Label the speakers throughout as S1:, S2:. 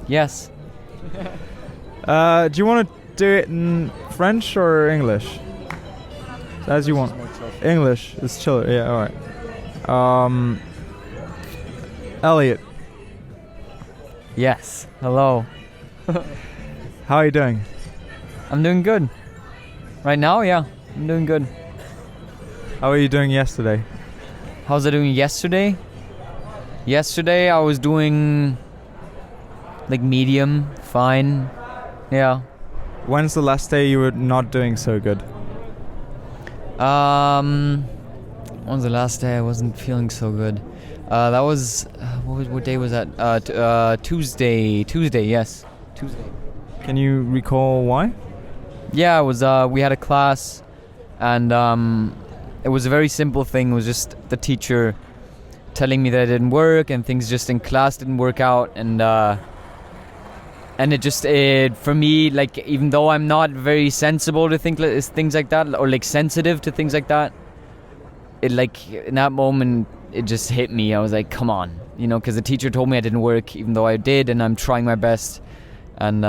S1: Yes.
S2: Do you want to do it in French or English? As you want. English is chiller. Yeah, all right. Elliott.
S1: Yes. Hello.
S2: How are you doing?
S1: I'm doing good. Right now, yeah. I'm doing good.
S2: How are you doing yesterday?
S1: How was I doing yesterday? Yesterday I was doing like medium, fine. Yeah.
S2: When's the last day you were not doing so good?
S1: When was the last day I wasn't feeling so good? That was what day was that? Tuesday. Yes, Tuesday.
S2: Can you recall why?
S1: Yeah, it was. We had a class, and it was a very simple thing. It was just the teacher telling me that it didn't work, and things just in class didn't work out, and it for me, like, even though I'm not very sensible to things like that, or like sensitive to things like that, it, like, in that moment it just hit me. I was like, come on, you know, because the teacher told me I didn't work, even though I did, and I'm trying my best. And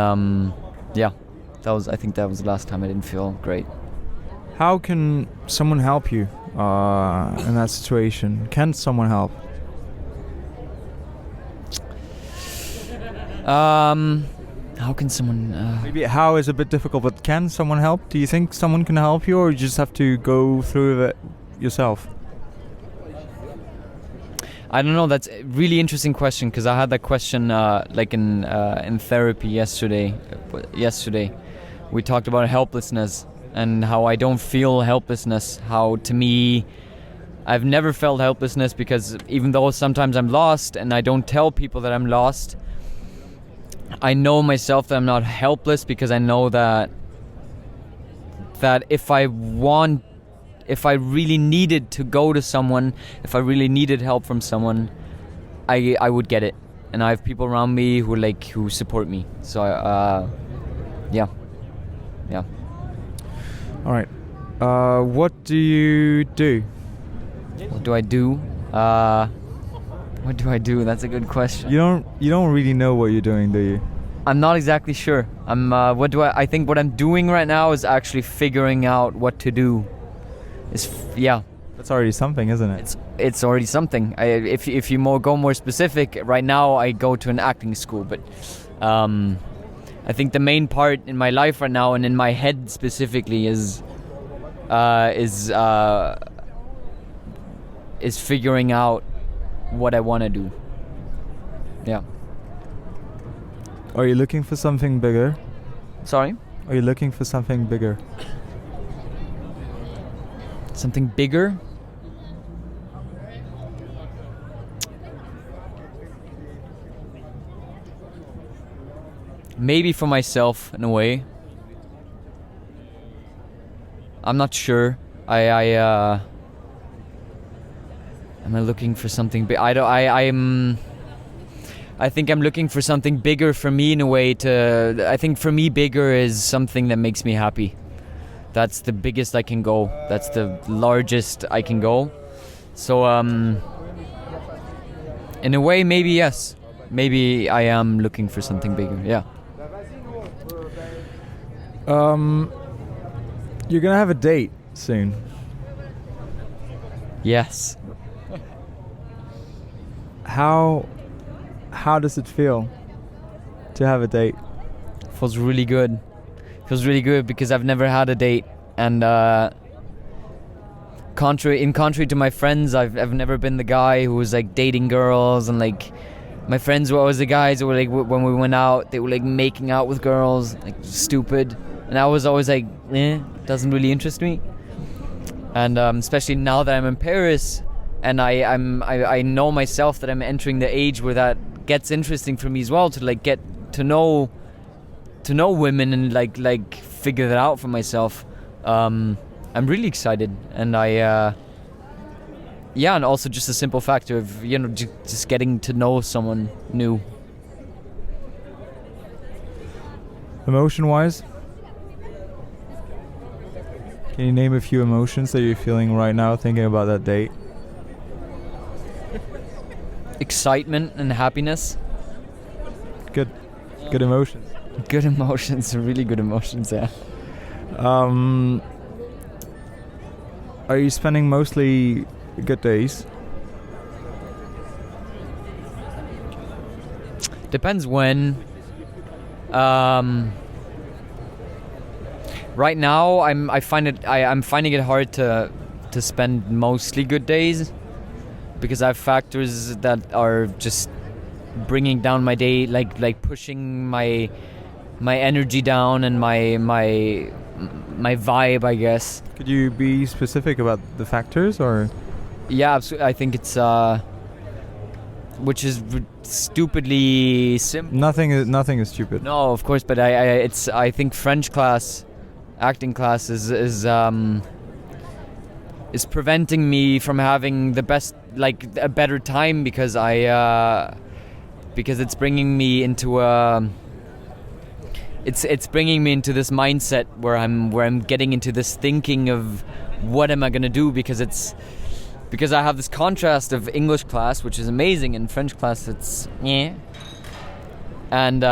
S1: yeah, I think that was the last time I didn't feel great.
S2: How can someone help you in that situation? Can someone help?
S1: How can someone...
S2: Maybe how is a bit difficult, but can someone help? Do you think someone can help you, or you just have to go through it yourself?
S1: I don't know. That's a really interesting question, because I had that question like in therapy yesterday. We talked about helplessness and how I don't feel helplessness. How, to me, I've never felt helplessness, because even though sometimes I'm lost and I don't tell people that I'm lost, I know myself that I'm not helpless, because I know that if I really needed to go to someone, if I really needed help from someone, I would get it. And I have people around me who support me. So yeah.
S2: All right. What do you do?
S1: What do I do? What do I do? That's a good question.
S2: You don't really know what you're doing, do you?
S1: I'm not exactly sure. I think what I'm doing right now is actually figuring out what to do. Yeah.
S2: That's already something, isn't it?
S1: It's already something. If you go more specific, right now I go to an acting school, but I think the main part in my life right now, and in my head specifically, is figuring out what I want to do. Yeah.
S2: Are you looking for something bigger?
S1: Sorry?
S2: Are you looking for something bigger?
S1: Something bigger? Maybe for myself, in a way. I'm not sure. Am I looking for something big? I think I'm looking for something bigger for me, in a way. I think for me, bigger is something that makes me happy. That's the biggest I can go. That's the largest I can go. So, in a way, maybe yes. Maybe I am looking for something bigger, yeah.
S2: You're gonna have a date soon.
S1: Yes.
S2: How does it feel to have a date?
S1: Feels really good. Feels really good, because I've never had a date, and contrary to my friends, I've never been the guy who was like dating girls, and like my friends were always the guys who were like, when we went out, they were like making out with girls, like stupid, and I was always like, doesn't really interest me. And especially now that I'm in Paris, and I know myself that I'm entering the age where that gets interesting for me as well, to like get to know women and like figure that out for myself. I'm really excited, and and also just the simple factor of just getting to know someone new.
S2: Emotion-wise, can you name a few emotions that you're feeling right now thinking about that date?
S1: Excitement and happiness.
S2: Good. Good emotions.
S1: Good emotions, really good emotions, yeah.
S2: Are you spending mostly good days?
S1: Depends when. Right now, I'm finding it hard to spend mostly good days because I have factors that are just bringing down my day, like pushing my energy down and my vibe, I guess.
S2: Could you be specific about the factors, or?
S1: Yeah, absolutely. I think it's which is stupidly simple.
S2: Nothing is stupid.
S1: No, of course, but I think French class, acting class is preventing me from having the best, like a better time because it's bringing me into it's bringing me into this mindset where I'm getting into this thinking of what am I gonna do, because I have this contrast of English class, which is amazing, and French class it's and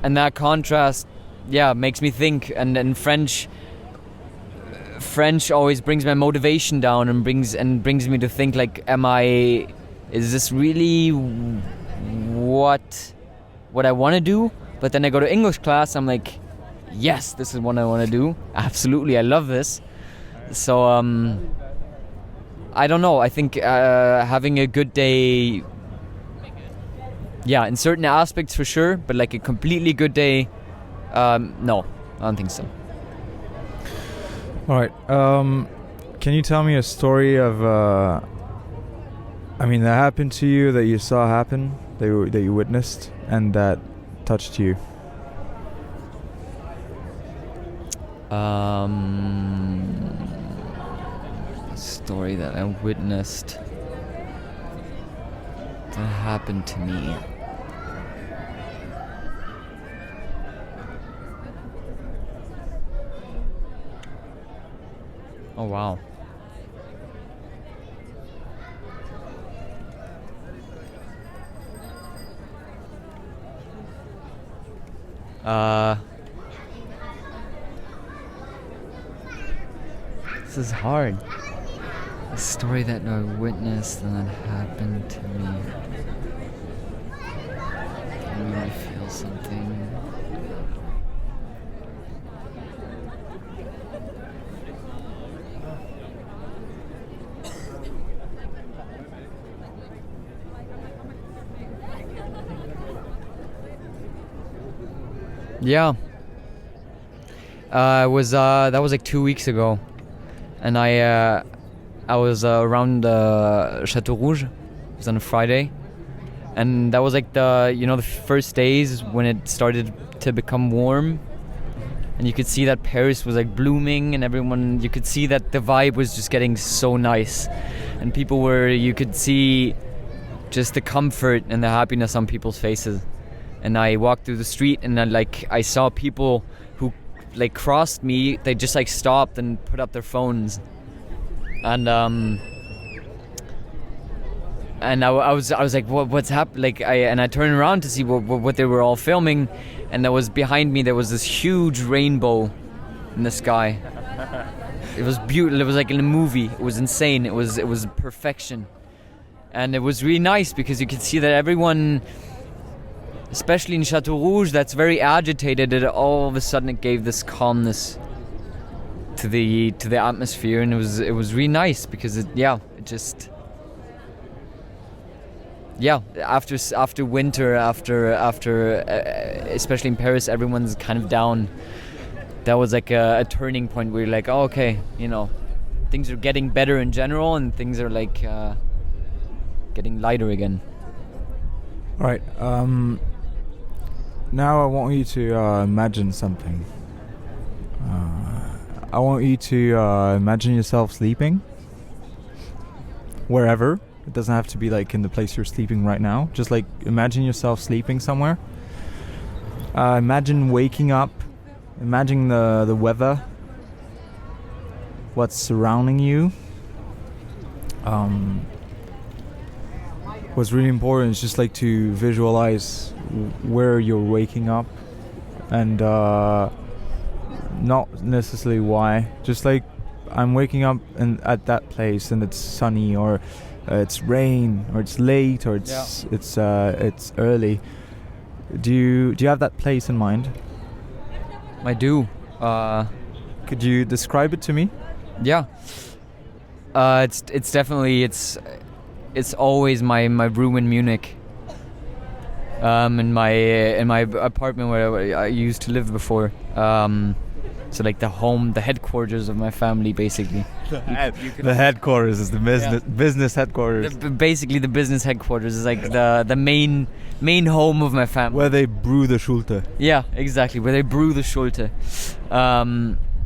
S1: that contrast makes me think, and French always brings my motivation down and brings me to think like, is this really what I want to do? But then I go to English class, I'm like, yes, this is what I want to do. Absolutely, I love this. So I don't know. I think having a good day, in certain aspects for sure, but like a completely good day, no, I don't think so.
S2: All right. Can you tell me a story of, that happened to you, that you saw happen, that you witnessed, and that touched you?
S1: A story that I witnessed that happened to me. Oh wow. This is hard. A story that I witnessed and that happened to me. It made me feel something. Yeah. That was like 2 weeks ago, and I was around Chateau Rouge. It was on a Friday, and that was like the first days when it started to become warm, and you could see that Paris was like blooming, and you could see that the vibe was just getting so nice, and you could see just the comfort and the happiness on people's faces. And I walked through the street, and I saw people who like crossed me. They just like stopped and put up their phones, and I was like, what's happened? Like I turned around to see what they were all filming, and behind me there was this huge rainbow in the sky. It was beautiful. It was like in a movie. It was insane. It was perfection, and it was really nice because you could see that everyone, especially in Chateau Rouge, that's very agitated, that all of a sudden it gave this calmness to the atmosphere, and it was really nice because after winter, after especially in Paris, everyone's kind of down. That was like a turning point where you're like, oh, okay, things are getting better in general, and things are like getting lighter again.
S2: All right. Now I want you to imagine something. I want you to imagine yourself sleeping. Wherever. It doesn't have to be like in the place you're sleeping right now. Just like imagine yourself sleeping somewhere. Imagine waking up. Imagine the weather. What's surrounding you. what's really important is just like to visualize where you're waking up, and not necessarily why. Just like I'm waking up and at that place, and it's sunny, or it's rain, or it's late, or it's early. Do you have that place in mind?
S1: I do.
S2: Could you describe it to me?
S1: Yeah. It's definitely it's always my room in Munich. In my apartment where I used to live before. So like the headquarters of my family, basically.
S2: The headquarters is the business headquarters.
S1: Basically, the business headquarters is like the main home of my family.
S2: Where they brew the Schulte.
S1: Yeah, exactly. Where they brew the Schulte.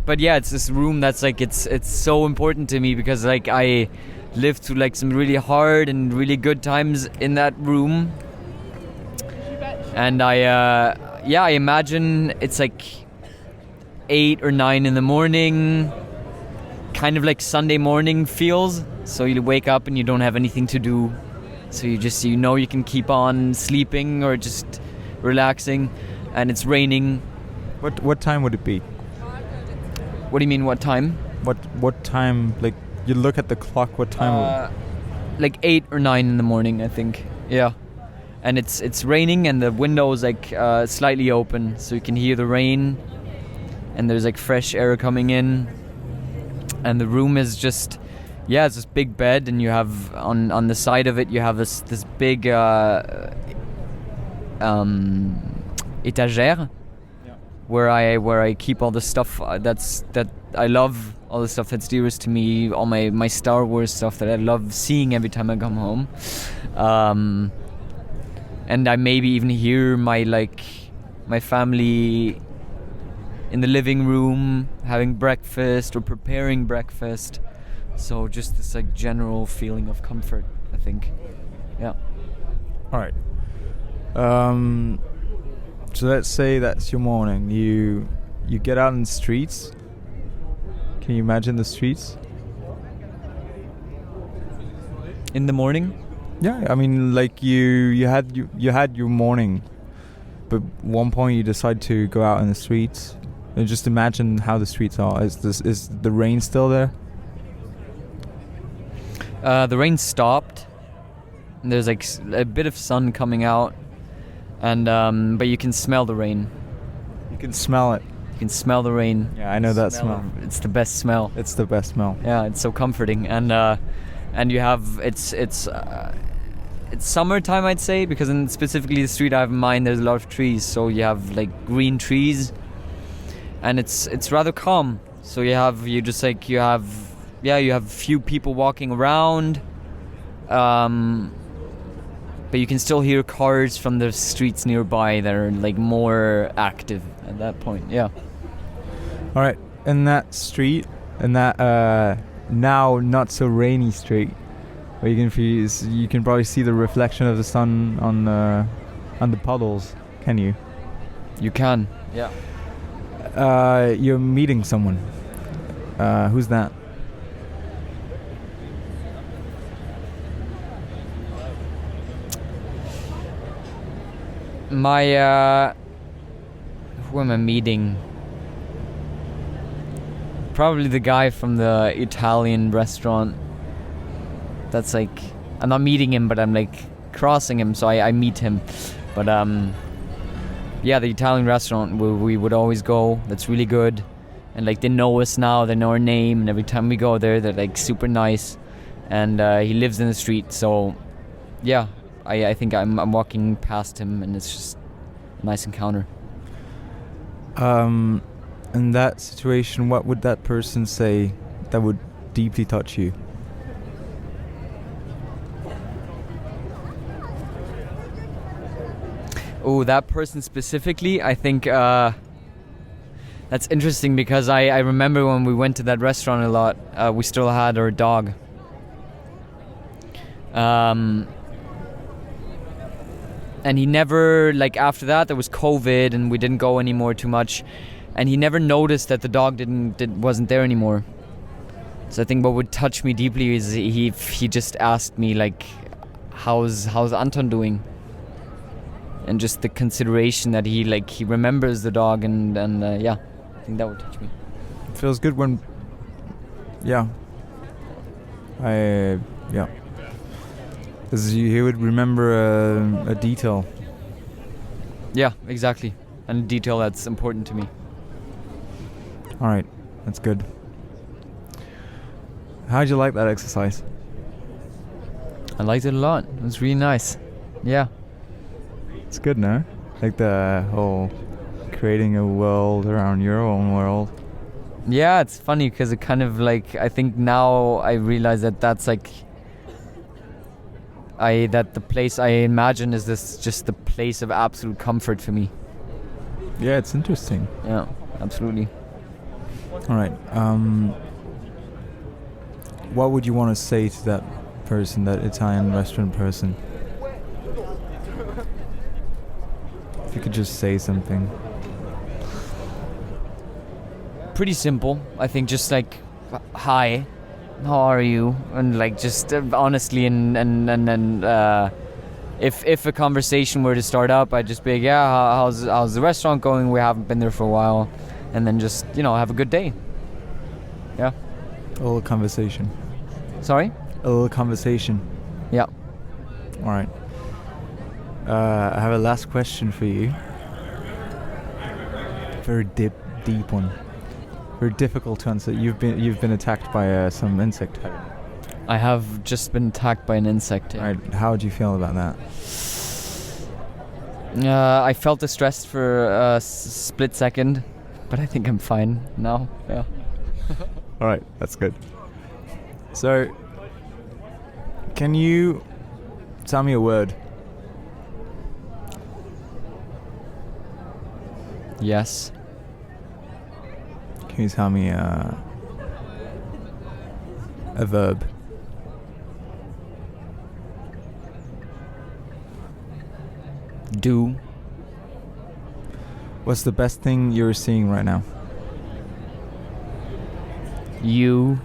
S1: But yeah, it's this room that's like it's so important to me because like I lived through like some really hard and really good times in that room. And I imagine it's like 8 or 9 in the morning, kind of like Sunday morning feels. So you wake up and you don't have anything to do. So you can keep on sleeping or just relaxing, and it's raining.
S2: What time would it be?
S1: What do you mean, what time?
S2: What time, like you look at the clock, what time?
S1: Like 8 or 9 in the morning, I think. Yeah. And it's raining and the window is like slightly open, so you can hear the rain, and there's like fresh air coming in, and the room is just, it's this big bed, and you have on the side of it you have this big étagère where I keep all the stuff that I love, all the stuff that's dearest to me, all my Star Wars stuff that I love seeing every time I come home. And I maybe even hear my family in the living room having breakfast or preparing breakfast. So just this like general feeling of comfort, I think. Yeah.
S2: All right. So let's say that's your morning. You get out in the streets. Can you imagine the streets?
S1: In the morning?
S2: Yeah, I mean, like you had your morning, but at one point you decide to go out in the streets. And just imagine how the streets are. Is the rain still there?
S1: The rain stopped. And there's like a bit of sun coming out, and but you can smell the rain.
S2: You can smell it.
S1: You can smell the rain.
S2: Yeah, I know that smell.
S1: It's the best smell.
S2: It's the best smell.
S1: Yeah, it's so comforting, and you have it's summertime, I'd say, because in specifically the street I have in mind, there's a lot of trees, so you have like green trees, and it's rather calm. So you have few people walking around, but you can still hear cars from the streets nearby that are like more active at that point. Yeah.
S2: All right, in that street, in that now not so rainy street, where you can probably see the reflection of the sun on the puddles. Can you?
S1: You can. Yeah.
S2: You're meeting someone. Who's that?
S1: Who am I meeting? Probably the guy from the Italian restaurant. That's like, I'm not meeting him, but I'm like crossing him, so I meet him. But the Italian restaurant where we would always go, that's really good. And like they know us now, they know our name, and every time we go there, they're like super nice. And he lives in the street, so yeah, I think I'm walking past him, and it's just a nice encounter.
S2: In that situation, what would that person say that would deeply touch you?
S1: Oh, that person specifically, I think that's interesting because I remember when we went to that restaurant a lot, we still had our dog. And he never, like after that there was COVID and we didn't go anymore too much, and he never noticed that the dog wasn't there anymore. So I think what would touch me deeply is he just asked me like, how's Anton doing, and just the consideration that he remembers the dog, and yeah, I think that would touch me.
S2: It feels good when, yeah, because he would remember a detail.
S1: Yeah, exactly, and a detail that's important to me.
S2: All right, that's good. How'd you like that exercise?
S1: I liked it a lot. It was really nice. Yeah.
S2: It's good, no? Like the whole creating a world around your own world.
S1: Yeah, it's funny because it kind of I think now I realize that's that the place I imagine is just the place of absolute comfort for me.
S2: Yeah, it's interesting.
S1: Yeah, absolutely.
S2: All right. What would you want to say to that person, that Italian restaurant person? If you could just say something.
S1: Pretty simple. I think just hi, how are you? And just honestly, and if a conversation were to start up, I'd just be like, yeah, how's the restaurant going? We haven't been there for a while. And then just, have a good day. Yeah.
S2: A little conversation.
S1: Sorry?
S2: A little conversation.
S1: Yeah.
S2: All right. I have a last question for you. Very deep one. Very difficult to answer. You've been attacked by some insect.
S1: I have just been attacked by an insect. Yeah.
S2: All right. How do you feel about that?
S1: I felt distressed for a split second, but I think I'm fine now. Yeah.
S2: All right. That's good. So, can you tell me a word?
S1: Yes.
S2: Can you tell me a verb?
S1: Do.
S2: What's the best thing you're seeing right now?
S1: You.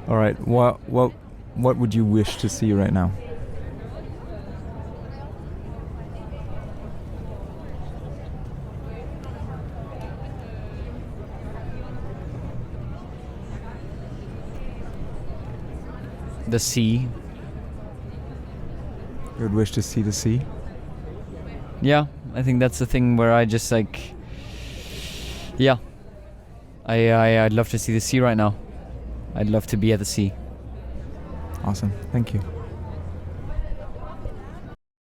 S2: All right. What would you wish to see right now?
S1: The sea.
S2: You would wish to see the sea?
S1: Yeah, I think that's the thing where I just yeah. I'd love to see the sea right now. I'd love to be at the sea.
S2: Awesome. Thank you.